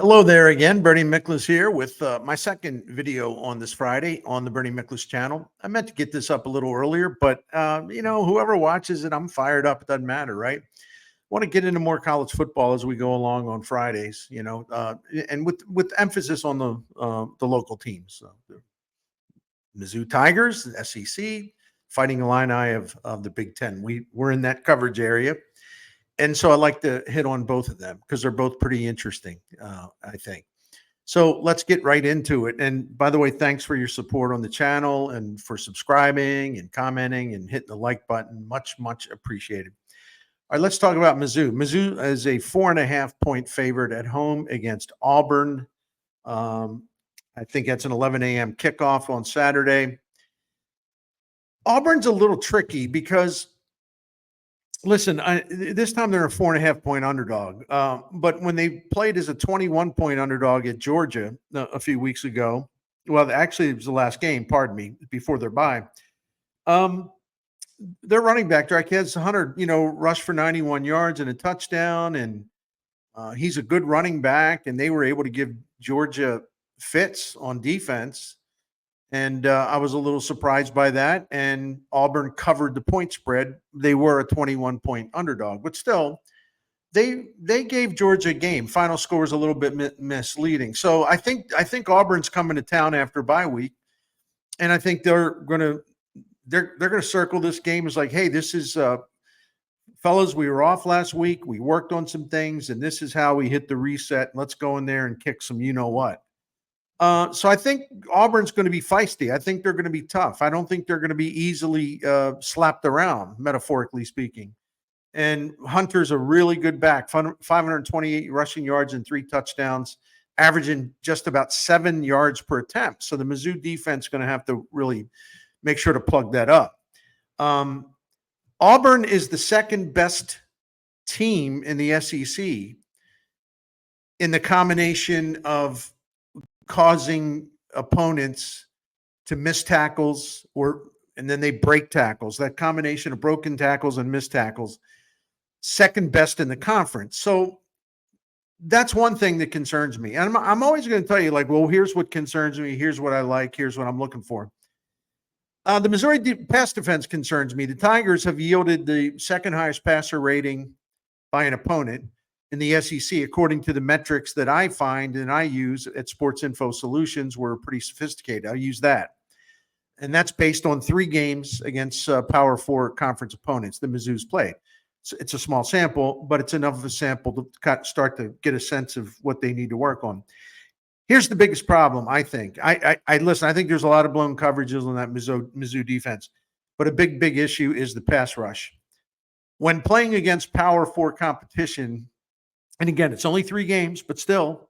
Hello there again. Bernie Miklasz here with my second video on this Friday on the Bernie Miklasz channel. I meant to get this up a little earlier, but whoever watches it, I'm fired up. It doesn't matter, right? Want to get into more college football as we go along on Fridays, and with emphasis on the local teams. The Mizzou Tigers, the SEC, Fighting Illini of the Big Ten. We're in that coverage area. And so I like to hit on both of them because they're both pretty interesting, I think. So let's get right into it. And by the way, thanks for your support on the channel and for subscribing and commenting and hitting the like button. Much, much appreciated. All right, let's talk about Mizzou. Mizzou is a 4.5-point favorite at home against Auburn. I think that's an 11 a.m. kickoff on Saturday. Auburn's a little tricky because listen, this time they're a 4.5-point underdog. But when they played as a 21-point underdog at Georgia a few weeks ago, well, actually, it was the last game, pardon me, before their bye. Their running back, Drake, has 100, rushed for 91 yards and a touchdown. And he's a good running back. And they were able to give Georgia fits on defense. And I was a little surprised by that. And Auburn covered the point spread. They were a 21-point underdog, but still, they gave Georgia a game. Final score was a little bit misleading. So I think Auburn's coming to town after bye week, and I think they're gonna circle this game as like, hey, this is fellas, we were off last week. We worked on some things, and this is how we hit the reset. Let's go in there and kick some what. So I think Auburn's going to be feisty. I think they're going to be tough. I don't think they're going to be easily slapped around, metaphorically speaking. And Hunter's a really good back, 528 rushing yards and 3 touchdowns, averaging just about 7 yards per attempt. So the Mizzou defense is going to have to really make sure to plug that up. Auburn is the second best team in the SEC in the combination of causing opponents to miss tackles and then they break tackles. That combination of broken tackles and missed tackles, second best in the conference. So that's one thing that concerns me. And I'm always going to tell you, like, well, here's what concerns me. Here's what I like. Here's what I'm looking for. The Missouri pass defense concerns me. The Tigers have yielded the second highest passer rating by an opponent in the SEC, according to the metrics that I find and I use at Sports Info Solutions. We're pretty sophisticated. I use that. And that's based on 3 games against Power 4 conference opponents that Mizzou's played. It's a small sample, but it's enough of a sample to start to get a sense of what they need to work on. Here's the biggest problem, I think. I listen, I think there's a lot of blown coverages on that Mizzou defense, but a big issue is the pass rush. When playing against Power 4 competition, and again, it's only 3 games, but still,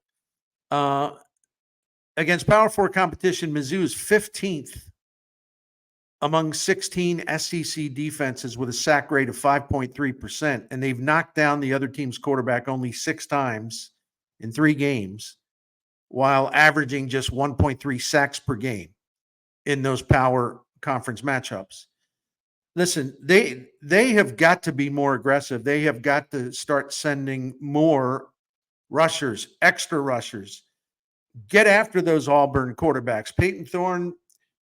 against Power 4 competition, Mizzou is 15th among 16 SEC defenses with a sack rate of 5.3%, and they've knocked down the other team's quarterback only 6 times in 3 games, while averaging just 1.3 sacks per game in those Power Conference matchups. Listen, they have got to be more aggressive. They have got to start sending more rushers, extra rushers. Get after those Auburn quarterbacks. Peyton Thorne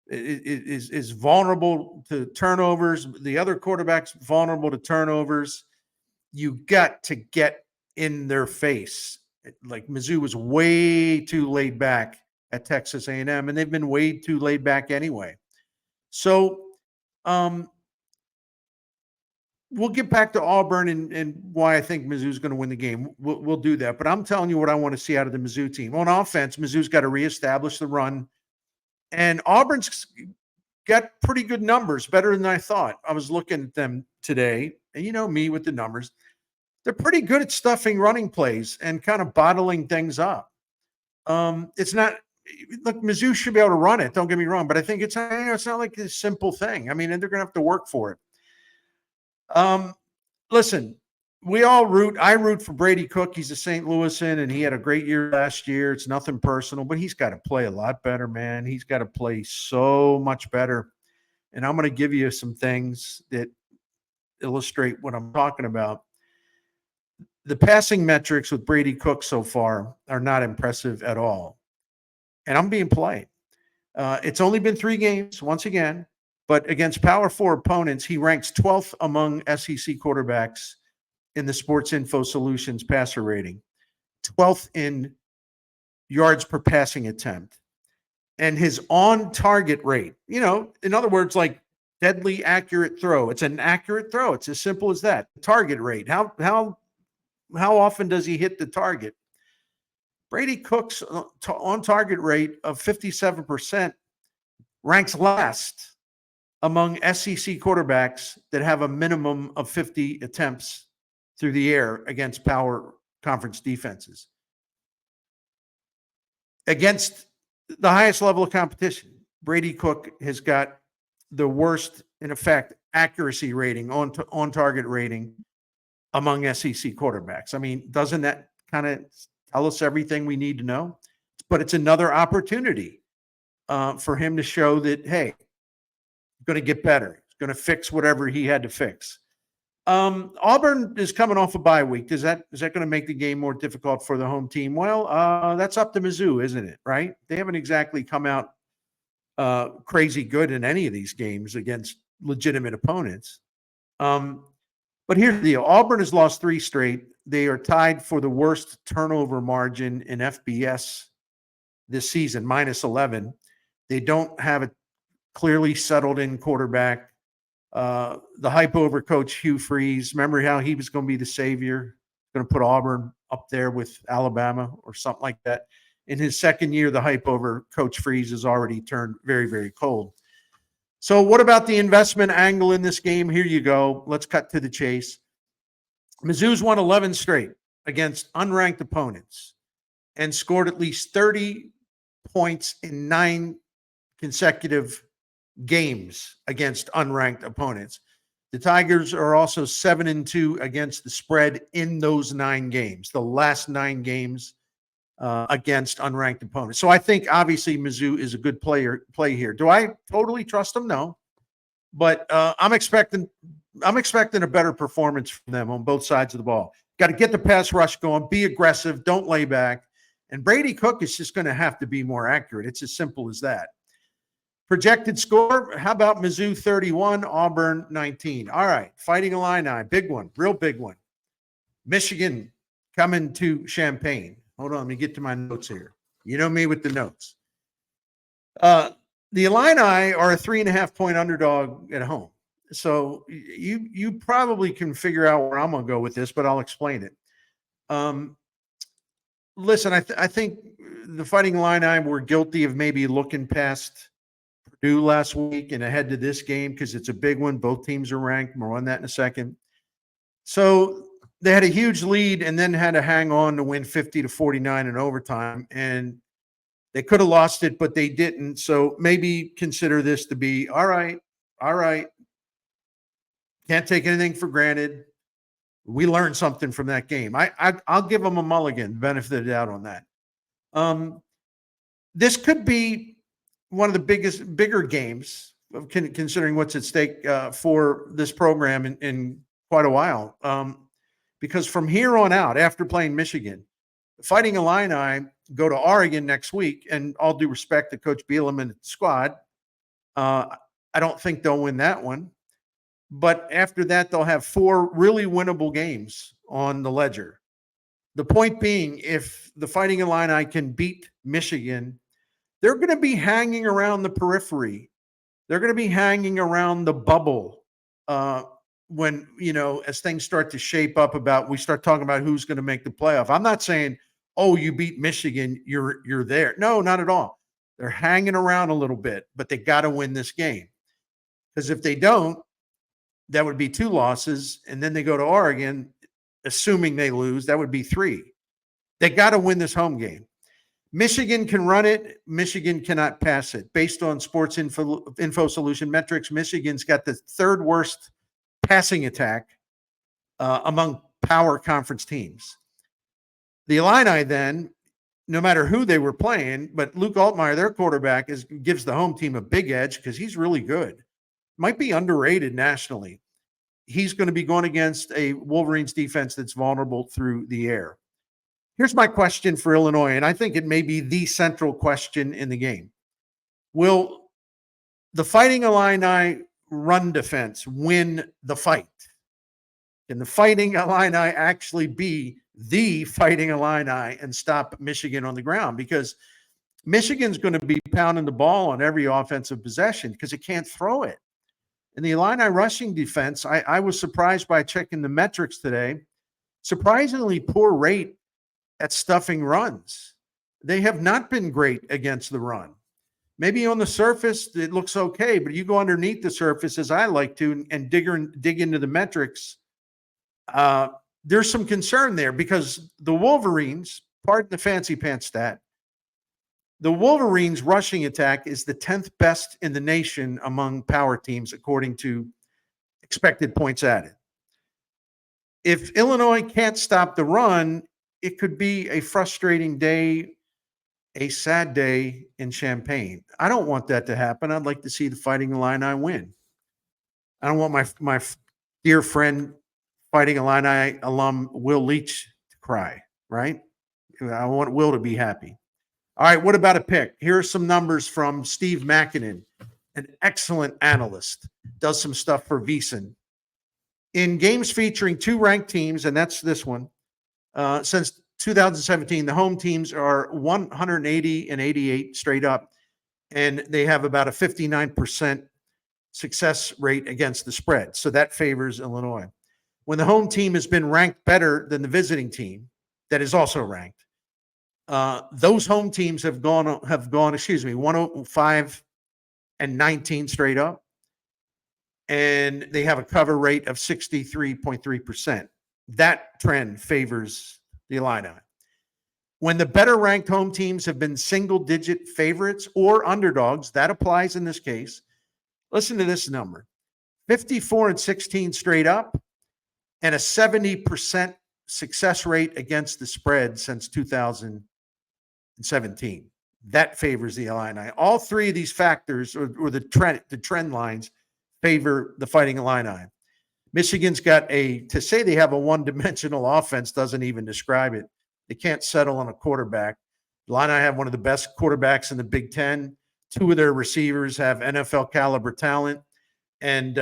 is vulnerable to turnovers. The other quarterback's vulnerable to turnovers. You got to get in their face. Like Mizzou was way too laid back at Texas A&M, and they've been way too laid back anyway. So, we'll get back to Auburn and why I think Mizzou's going to win the game. We'll do that. But I'm telling you what I want to see out of the Mizzou team. On offense, Mizzou's got to reestablish the run. And Auburn's got pretty good numbers, better than I thought. I was looking at them today, and you know me with the numbers. They're pretty good at stuffing running plays and kind of bottling things up. It's not – look, Mizzou should be able to run it, don't get me wrong. But I think it's not like a simple thing. I mean, and they're going to have to work for it. Listen, I root for Brady Cook. He's a St. Louisan, and he had a great year last year. It's nothing personal, but he's got to play a lot better, man. He's got to play so much better. And I'm going to give you some things that illustrate what I'm talking about. the passing metrics with Brady Cook so far are not impressive at all. And I'm being polite. It's only been 3 games, once again, but against Power 4 opponents, he ranks 12th among SEC quarterbacks in the Sports Info Solutions passer rating, 12th in yards per passing attempt. And his on-target rate, in other words, like deadly accurate throw. It's an accurate throw. It's as simple as that. Target rate. How often does he hit the target? Brady Cook's on-target rate of 57% ranks last among SEC quarterbacks that have a minimum of 50 attempts through the air against power conference defenses. Against the highest level of competition, Brady Cook has got the worst, in effect, accuracy rating, on-target rating among SEC quarterbacks. I mean, doesn't that kind of tell us everything we need to know? But it's another opportunity for him to show that, hey, he's going to get better. He's going to fix whatever he had to fix. Auburn is coming off a bye week. Is that going to make the game more difficult for the home team? Well, that's up to Mizzou, isn't it? Right? They haven't exactly come out crazy good in any of these games against legitimate opponents. But here's the deal. Auburn has lost 3 straight. They are tied for the worst turnover margin in FBS this season, -11. They don't have a clearly settled in quarterback. The hype over Coach Hugh Freeze. Remember how he was going to be the savior, going to put Auburn up there with Alabama or something like that. In his second year, the hype over Coach Freeze has already turned very, very cold. So what about the investment angle in this game? Here you go. Let's cut to the chase. Mizzou's won 11 straight against unranked opponents and scored at least 30 points in 9 consecutive games against unranked opponents. The Tigers are also 7-2 against the spread in those 9 games, the last 9 games against unranked opponents. So I think obviously Mizzou is a good play here. Do I totally trust them? No, but I'm expecting a better performance from them on both sides of the ball. Got to get the pass rush going, be aggressive, don't lay back. And Brady Cook is just going to have to be more accurate. It's as simple as that. Projected score, how about Mizzou 31, Auburn 19? All right, Fighting Illini, big one, real big one. Michigan coming to Champaign. Hold on, let me get to my notes here. You know me with the notes. The Illini are a 3.5-point underdog at home. So you probably can figure out where I'm going to go with this, but I'll explain it. Listen, I think the Fighting Illini were guilty of maybe looking past Purdue last week and ahead to this game because it's a big one. Both teams are ranked. We'll run that in a second. So they had a huge lead and then had to hang on to win 50-49 in overtime. And they could have lost it, but they didn't. So maybe consider this to be, all right. Can't take anything for granted. We learned something from that game. I'll give them a mulligan, benefit of the doubt on that. This could be one of the bigger games, considering what's at stake for this program in quite a while. Because from here on out, after playing Michigan, Fighting Illini go to Oregon next week, and all due respect to Coach Bielema and the squad, I don't think they'll win that one. But after that, they'll have 4 really winnable games on the ledger. The point being, if the Fighting Illini can beat Michigan, they're going to be hanging around the periphery. They're going to be hanging around the bubble when, as things start to shape up we start talking about who's going to make the playoff. I'm not saying, oh, you beat Michigan, you're there. No, not at all. They're hanging around a little bit, but they got to win this game. Because if they don't, that would be 2 losses, and then they go to Oregon, assuming they lose, that would be 3. They got to win this home game. Michigan can run it. Michigan cannot pass it. Based on Sports Info Solution metrics, Michigan's got the 3rd worst passing attack among power conference teams. The Illini then, no matter who they were playing, but Luke Altmaier, their quarterback, gives the home team a big edge because he's really good. Might be underrated nationally. he's going to be going against a Wolverines defense that's vulnerable through the air. Here's my question for Illinois, and I think it may be the central question in the game. Will the Fighting Illini run defense win the fight? Can the Fighting Illini actually be the Fighting Illini and stop Michigan on the ground? Because Michigan's going to be pounding the ball on every offensive possession because it can't throw it. And the Illini rushing defense, I was surprised by checking the metrics today. Surprisingly poor rate at stuffing runs. They have not been great against the run. Maybe on the surface it looks okay, but you go underneath the surface, as I like to, and dig into the metrics. There's some concern there because the Wolverines, pardon the fancy pants stat, the Wolverines' rushing attack is the 10th best in the nation among power teams, according to expected points added. If Illinois can't stop the run, it could be a frustrating day, a sad day in Champaign. I don't want that to happen. I'd like to see the Fighting Illini win. I don't want my dear friend, Fighting Illini alum Will Leach to cry, right? I want Will to be happy. All right, what about a pick? Here are some numbers from Steve Makinen, an excellent analyst, does some stuff for VSiN. In games featuring two ranked teams, and that's this one, since 2017, the home teams are 180 and 88 straight up, and they have about a 59% success rate against the spread. So that favors Illinois. When the home team has been ranked better than the visiting team that is also ranked, those home teams have gone 105 and 19 straight up, and they have a cover rate of 63.3%. That trend favors the Illini. When the better ranked home teams have been single-digit favorites or underdogs, that applies in this case. Listen to this number: 54 and 16 straight up, and a 70% success rate against the spread since 2017. That favors the Illini. All three of these factors, or the trend lines, favor the Fighting Illini. Michigan's got to say they have a one-dimensional offense doesn't even describe it. They can't settle on a quarterback. The Illini have one of the best quarterbacks in the Big Ten. Two of their receivers have NFL caliber talent. And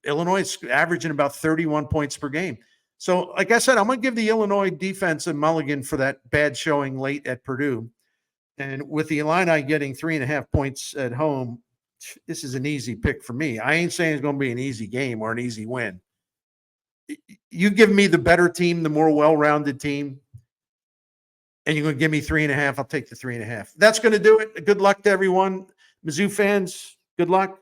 Illinois is averaging about 31 points per game. So, like I said, I'm going to give the Illinois defense a mulligan for that bad showing late at Purdue. And with the Illini getting 3.5 points at home, this is an easy pick for me. I ain't saying it's going to be an easy game or an easy win. You give me the better team, the more well-rounded team, and you're going to give me 3.5, I'll take the 3.5. That's going to do it. Good luck to everyone. Mizzou fans, good luck.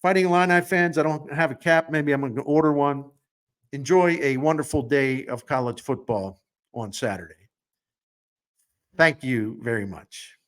Fighting Illini fans, I don't have a cap. Maybe I'm going to order one. Enjoy a wonderful day of college football on Saturday. Thank you very much.